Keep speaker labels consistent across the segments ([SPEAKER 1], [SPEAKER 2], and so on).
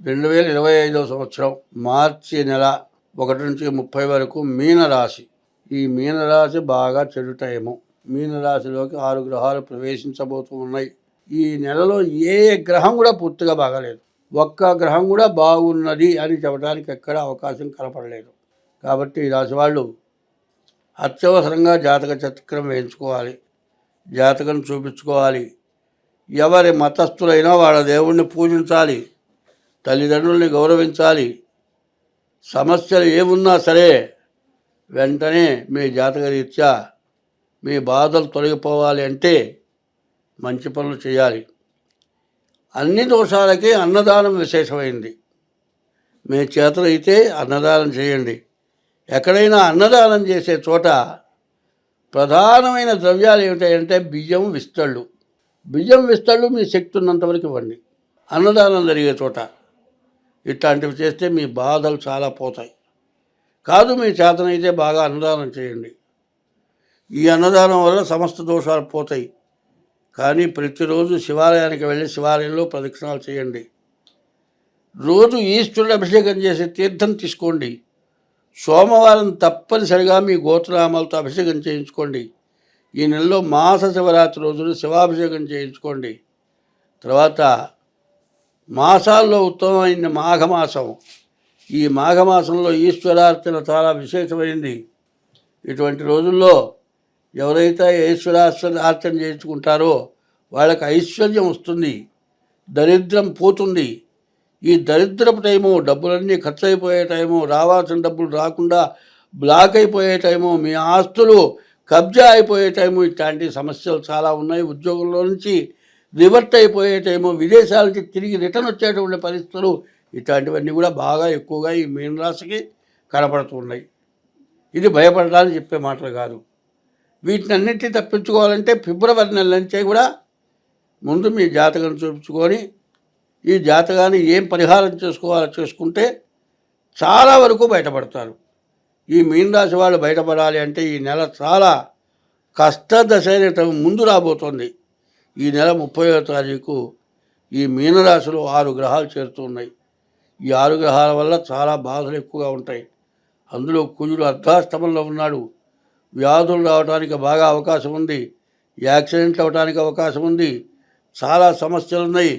[SPEAKER 1] 2025 సంవత్సరం మార్చి నెల 1 నుంచి 30 వరకు మీనరాశి. ఈ మీనరాశి బాగా చెడు టైము. మీనరాశిలోకి 6 గ్రహాలు ప్రవేశించబోతూ ఉన్నాయి. ఈ నెలలో ఏ గ్రహం కూడా పూర్తిగా బాగాలేదు. ఒక్క గ్రహం కూడా బాగున్నది అని చెప్పడానికి ఎక్కడ అవకాశం కనపడలేదు. కాబట్టి ఈ రాశి వాళ్ళు అత్యవసరంగా జాతక చక్రం వేయించుకోవాలి, జాతకం చూపించుకోవాలి. ఎవరి మతస్థులైనా వాళ్ళ దేవుణ్ణి పూజించాలి, తల్లిదండ్రుల్ని గౌరవించాలి. సమస్యలు ఏమున్నా సరే వెంటనే మీ జాతకరీత్యా మీ బాధలు తొలగిపోవాలి అంటే మంచి పనులు చేయాలి. అన్ని దోషాలకి అన్నదానం విశేషమైంది. మీ చేతనైతే అన్నదానం చేయండి. ఎక్కడైనా అన్నదానం చేసే చోట ప్రధానమైన ద్రవ్యాలు ఏమిటాయంటే బియ్యం, విస్తళ్ళు. బియ్యం, విస్తళ్ళు మీ శక్తి ఉన్నంతవరకు ఇవ్వండి. అన్నదానం జరిగే చోట ఇట్లాంటివి చేస్తే మీ బాధలు చాలా పోతాయి. కాదు మీ చేతనైతే బాగా అన్నదానం చేయండి. ఈ అన్నదానం వల్ల సమస్త దోషాలు పోతాయి. కానీ ప్రతిరోజు శివాలయానికి వెళ్ళి శివాలయంలో ప్రదక్షిణాలు చేయండి. రోజు ఈశ్వరుడు అభిషేకం చేసే తీర్థం తీసుకోండి. సోమవారం తప్పనిసరిగా మీ గోత్రనామాలతో అభిషేకం చేయించుకోండి. ఈ నెలలో మాస శివరాత్రి రోజున శివాభిషేకం చేయించుకోండి. తర్వాత మాసాల్లో ఉత్తమమైన మాఘమాసం. ఈ మాఘమాసంలో ఈశ్వరార్చన చాలా విశేషమైంది. ఇటువంటి రోజుల్లో ఎవరైతే ఈశ్వరార్చన చేయించుకుంటారో వాళ్ళకి ఐశ్వర్యం వస్తుంది, దరిద్రం పోతుంది. ఈ దరిద్రపు టైము, డబ్బులన్నీ ఖర్చు అయిపోయే టైము, రావాల్సిన డబ్బులు రాకుండా బ్లాక్ అయిపోయే టైము, మీ ఆస్తులు కబ్జా అయిపోయే టైము, ఇట్లాంటి సమస్యలు చాలా ఉన్నాయి. ఉద్యోగంలో నుంచి రివర్ట్ అయిపోయే టైము, విదేశాలకి తిరిగి రిటర్న్ వచ్చేటువంటి పరిస్థితులు, ఇట్లాంటివన్నీ కూడా బాగా ఎక్కువగా ఈ మీనరాశికి కనపడుతున్నాయి. ఇది భయపడడానికి చెప్పే మాటలు కాదు. వీటిని అన్నింటినీ తప్పించుకోవాలంటే ఫిబ్రవరి నెల నుంచే కూడా ముందు మీ జాతకం చూపించుకొని ఈ జాతకాన్ని ఏం పరిహారం చేసుకోవాలో చేసుకుంటే చాలా వరకు బయటపడతారు. ఈ మీనరాశి వాళ్ళు బయటపడాలి అంటే ఈ నెల చాలా కష్టదశ ముందు రాబోతోంది. ఈ నెల 30వ తారీఖు ఈ మీనరాశిలో 6 గ్రహాలు చేరుతున్నాయి. ఈ 6 గ్రహాల వల్ల చాలా బాధలు ఎక్కువగా ఉంటాయి. అందులో కుజుడు అర్ధాష్టమంలో ఉన్నాడు. వ్యాధులు రావడానికి బాగా అవకాశం ఉంది. యాక్సిడెంట్లు అవ్వడానికి అవకాశం ఉంది. చాలా సమస్యలు ఉన్నాయి.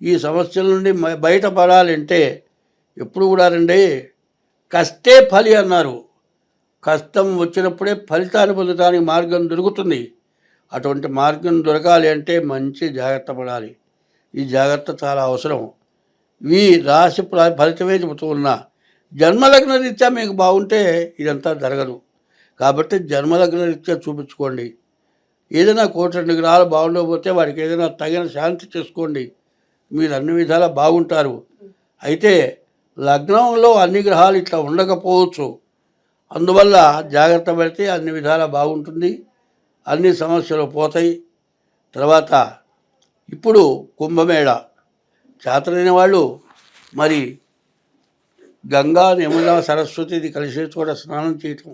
[SPEAKER 1] ఈ సమస్యల నుండి బయటపడాలంటే ఎప్పుడు కూడా రండి, కష్టే ఫలి అన్నారు. కష్టం వచ్చినప్పుడే ఫలితాన్ని పొందడానికి మార్గం దొరుకుతుంది. అటువంటి మార్గం దొరకాలి అంటే మంచి జాగ్రత్త పడాలి. ఈ జాగ్రత్త చాలా అవసరం. ఈ రాశి ఫలితమే చెబుతూ ఉన్నా. జన్మలగ్న రీత్యా మీకు బాగుంటే ఇదంతా జరగదు. కాబట్టి జన్మలగ్న రీత్యా చూపించుకోండి. ఏదైనా 1-2 గ్రహాలు బాగుండకపోతే వాడికి ఏదైనా తగిన శాంతి చేసుకోండి. మీరు అన్ని విధాలా బాగుంటారు. అయితే లగ్నంలో అన్ని గ్రహాలు ఇట్లా ఉండకపోవచ్చు. అందువల్ల జాగ్రత్త పడితే అన్ని విధాలా బాగుంటుంది, అన్ని సమస్యలు పోతాయి. తర్వాత ఇప్పుడు కుంభమేళ చేతనైన వాళ్ళు మరి గంగా, యమున, సరస్వతి ఇది కలిసే చోట స్నానం చేయటం,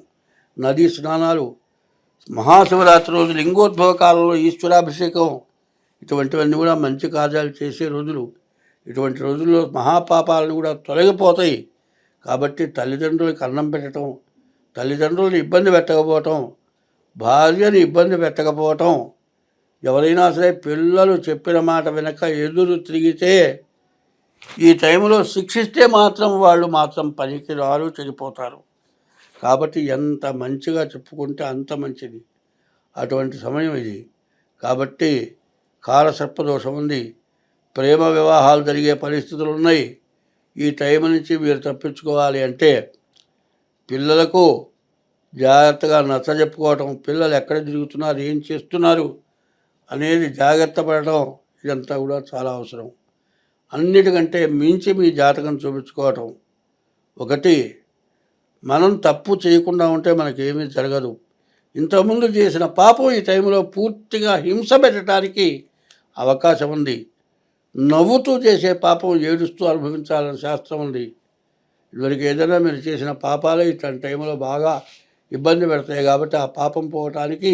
[SPEAKER 1] నదీ స్నానాలు, మహాశివరాత్రి రోజు లింగోద్భవ కాలంలో ఈశ్వరాభిషేకం, ఇటువంటివన్నీ కూడా మంచి కార్యాలు చేసే రోజులు. ఇటువంటి రోజుల్లో మహాపాపాలను కూడా తొలగిపోతాయి. కాబట్టి తల్లిదండ్రులకు అన్నం పెట్టడం, తల్లిదండ్రులను ఇబ్బంది పెట్టకపోవటం, భార్యని ఇబ్బంది పెట్టకపోవటం, ఎవరైనా సరే పిల్లలు చెప్పిన మాట వెనక ఎదురు తిరిగితే ఈ టైంలో శిక్షిస్తే మాత్రం వాళ్ళు మాత్రం పనికి రారు, చెడిపోతారు. కాబట్టి ఎంత మంచిగా చెప్పుకుంటే అంత మంచిది. అటువంటి సమయం ఇది. కాబట్టి కాలసర్పదోషం ఉంది. ప్రేమ వివాహాలు జరిగే పరిస్థితులు ఉన్నాయి. ఈ టైం నుంచి మీరు తప్పించుకోవాలి అంటే పిల్లలకు జాగ్రత్తగా నచ్చజెప్పుకోవటం, పిల్లలు ఎక్కడ తిరుగుతున్నారు, ఏం చేస్తున్నారు అనేది జాగ్రత్త పడటం, ఇదంతా కూడా చాలా అవసరం. అన్నిటికంటే మించి మీ జాతకం చూపించుకోవటం. ఒకటి, మనం తప్పు చేయకుండా ఉంటే మనకేమీ జరగదు. ఇంతకుముందు చేసిన పాపం ఈ టైంలో పూర్తిగా హింస పెట్టడానికి అవకాశం ఉంది. నవ్వుతూ చేసే పాపం ఏడుస్తూ అనుభవించాలని శాస్త్రం ఉంది. ఇదివరకు ఏదైనా మీరు చేసిన పాపాలే ఇట్లాంటి టైంలో బాగా ఇబ్బంది పెడతాయి. కాబట్టి ఆ పాపం పోవటానికి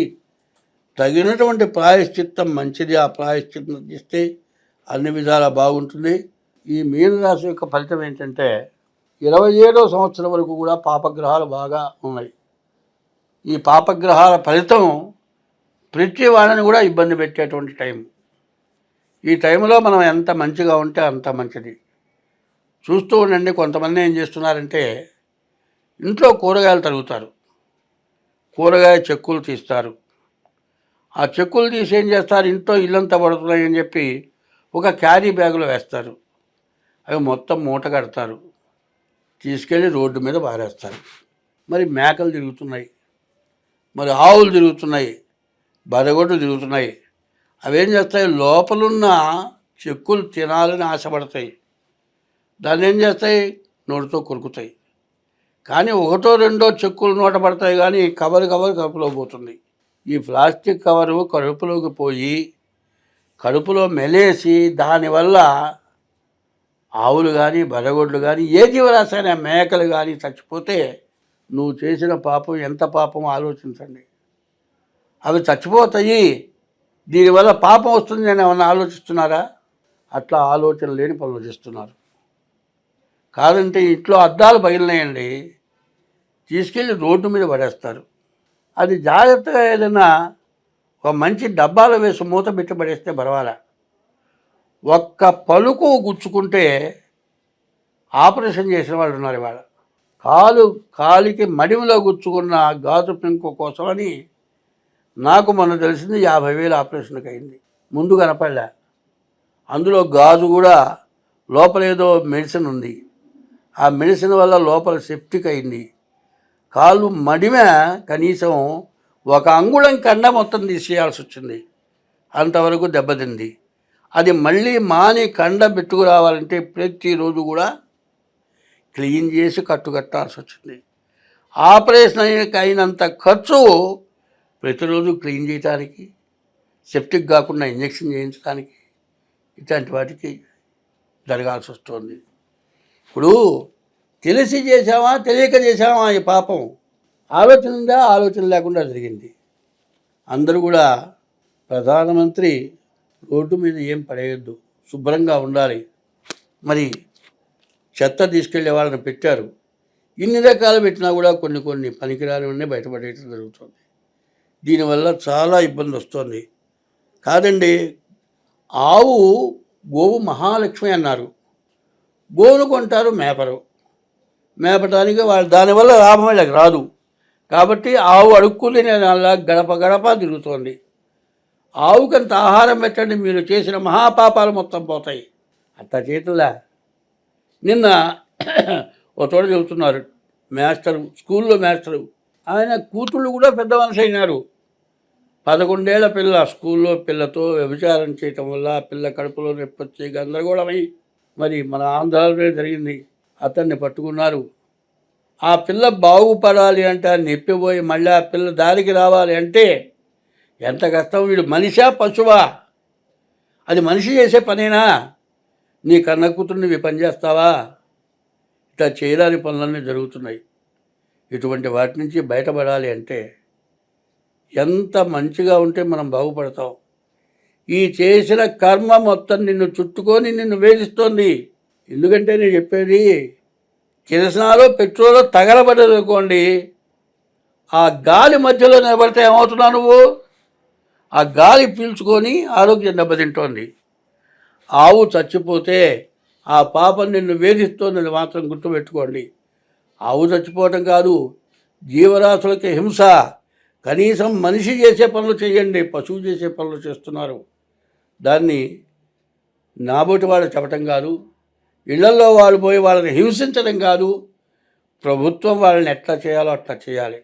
[SPEAKER 1] తగినటువంటి ప్రాయశ్చిత్తం మంచిది. ఆ ప్రాయశ్చిత్తం చేస్తే అన్ని విధాలా బాగుంటుంది. ఈ మీనరాశి యొక్క ఫలితం ఏంటంటే 27వ సంవత్సరం వరకు కూడా పాపగ్రహాలు బాగా ఉన్నాయి. ఈ పాపగ్రహాల ఫలితం ప్రతి వాళ్ళని కూడా ఇబ్బంది పెట్టేటువంటి టైం. ఈ టైంలో మనం ఎంత మంచిగా ఉంటే అంత మంచిది. చూస్తూ ఉండండి, కొంతమంది ఏం చేస్తున్నారంటే ఇంట్లో కూరగాయలు తరుగుతారు, కూరగాయ చెక్కులు తీస్తారు. ఆ చెక్కులు తీసి ఏం చేస్తారు, ఇంట్లో ఇల్లంతా పడుతున్నాయని చెప్పి ఒక క్యారీ బ్యాగులో వేస్తారు. అవి మొత్తం మూట కడతారు, తీసుకెళ్ళి రోడ్డు మీద పారేస్తారు. మరి మేకలు తిరుగుతున్నాయి, మరి ఆవులు తిరుగుతున్నాయి, బరగొడ్లు తిరుగుతున్నాయి. అవేం చేస్తాయి, లోపలున్న చెక్కులు తినాలని ఆశపడతాయి. దాన్ని ఏం చేస్తాయి, నోటితో కొరుకుతాయి. కానీ ఒకటో రెండో చెక్కులు నోట పడతాయి, కానీ కడుపులో పోతుంది. ఈ ప్లాస్టిక్ కవరు కడుపులోకి పోయి కడుపులో మెలేసి దానివల్ల ఆవులు కానీ బరగొడ్లు కానీ ఏ జీవరాశైనా మేకలు కానీ చచ్చిపోతే నువ్వు చేసిన పాపం ఎంత పాపం ఆలోచించండి. అవి చచ్చిపోతాయి, దీనివల్ల పాపం వస్తుంది అని ఏమన్నా ఆలోచిస్తున్నారా? అట్లా ఆలోచన లేని పనులు చేస్తున్నారు. కాదంటే ఇంట్లో అద్దాలు పగిలినాయండి, తీసుకెళ్ళి రోడ్డు మీద పడేస్తారు. అది జాగ్రత్తగా ఏదైనా ఒక మంచి డబ్బాలో వేసి మూత పెట్టి పడేస్తే పర్వాలా. ఒక్క పలుకు గుచ్చుకుంటే ఆపరేషన్ చేసిన వాళ్ళు ఉన్నారు ఇవాళ. కాలికి మడిమిలో గుచ్చుకున్న గాజు పెంకు కోసమని నాకు మొన్న తెలిసింది 50,000 ఆపరేషన్కి అయింది. ముందు కనపడలే. అందులో గాజు కూడా లోపల ఏదో మెడిసిన్ ఉంది, ఆ మెడిసిన్ వల్ల లోపల సెప్టిక్ అయింది. కాళ్ళు మడిమ కనీసం 1 అంగుళం కండ మొత్తం తీసేయాల్సి వచ్చింది, అంతవరకు దెబ్బతింది. అది మళ్ళీ మాని కండ పెట్టుకురావాలంటే ప్రతిరోజు కూడా క్లీన్ చేసి కట్టాల్సి వచ్చింది. ఆపరేషన్ అయినంత ఖర్చు ప్రతిరోజు క్లీన్ చేయడానికి, సెప్టిక్ కాకుండా ఇంజెక్షన్ చేయించడానికి, ఇట్లాంటి వాటికి జరగాల్సి వస్తుంది. ఇప్పుడు తెలిసి చేసామా తెలియక చేసామా ఈ పాపం, ఆలోచన ఉందా, ఆలోచన లేకుండా జరిగింది. అందరూ కూడా ప్రధానమంత్రి రోడ్డు మీద ఏం పడేయద్దు, శుభ్రంగా ఉండాలి. మరి చెత్త తీసుకెళ్లే వాళ్ళని పెట్టారు, ఇన్ని రకాలు పెట్టినా కూడా కొన్ని పనికిరానివన్నీ బయటపడేయడం జరుగుతుంది. దీనివల్ల చాలా ఇబ్బంది వస్తుంది. కాదండి, గోవు మహాలక్ష్మి అన్నారు. గోవును కొంటారు, మేపటానికి వాళ్ళు దానివల్ల లాభం వీళ్ళకి రాదు. కాబట్టి ఆవు అడుక్కుని నేను అలా గడప తిరుగుతోంది. ఆవుకంత ఆహారం పెట్టండి, మీరు చేసిన మహాపాపాలు మొత్తం పోతాయి. అట్లా చేతులా. నిన్న ఒక చోట చెబుతున్నారు, స్కూల్లో మాస్టరు, ఆయన కూతుళ్ళు కూడా పెద్ద మనిషి అయినారు. 11 ఏళ్ల పిల్ల స్కూల్లో పిల్లతో వ్యభిచారం చేయటం వల్ల పిల్ల కడుపులో నొప్పి వచ్చి గందరగోళమై మరి మన ఆంధ్రాలోనే జరిగింది. అతన్ని పట్టుకున్నారు. ఆ పిల్ల బాగుపడాలి అంటే నెప్పిపోయి మళ్ళీ ఆ పిల్ల దారికి రావాలి అంటే ఎంత కష్టం. వీడు మనిషా పశువా? అది మనిషి చేసే పనేనా? నీ కన్న కూతుర్ని పని చేస్తావా? ఇట్లా చేయరాని పనులన్నీ జరుగుతున్నాయి. ఇటువంటి వాటి నుంచి బయటపడాలి అంటే ఎంత మంచిగా ఉంటే మనం బాగుపడతాం. ఈ చేసిన కర్మ మొత్తం నిన్ను చుట్టుకొని నిన్ను వేధిస్తోంది. ఎందుకంటే నేను చెప్పేది, కిరసనాలో పెట్రోలో తగలబడదనుకోండి, ఆ గాలి మధ్యలో నిలబడితే ఏమవుతున్నావు నువ్వు? ఆ గాలి పీల్చుకొని ఆరోగ్యం దెబ్బతింటోంది. ఆవు చచ్చిపోతే ఆ పాపం నిన్ను వేధిస్తోందని మాత్రం గుర్తుపెట్టుకోండి. ఆవు చచ్చిపోవటం కాదు, జీవరాశులకి హింస. కనీసం మనిషి చేసే పనులు చేయండి, పశువు చేసే పనులు చేస్తున్నారు. దాన్ని నాబోటి వాళ్ళు చెప్పటం కాదు, ఇళ్లలో వాళ్ళు పోయి వాళ్ళని హింసించడం కాదు. ప్రభుత్వం వాళ్ళని ఎట్లా చేయాలో అట్లా చేయాలి.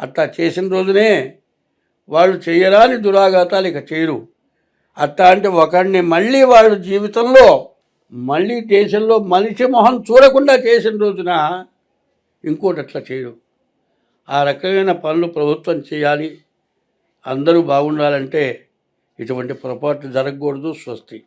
[SPEAKER 1] అట్లా చేసిన రోజునే వాళ్ళు చేయరాని దురాఘాతాలు ఇక చేయరు. అట్లాంటి ఒకడిని మళ్ళీ వాళ్ళ జీవితంలో మళ్ళీ దేశంలో మనిషి మొహం చూడకుండా చేసిన రోజున ఇంకోటి అట్లా చేయరు. ఆ రకమైన పనులు ప్రభుత్వం చేయాలి. అందరూ బాగుండాలంటే ఇటువంటి పొరపాట్లు జరగకూడదు. స్వస్తి.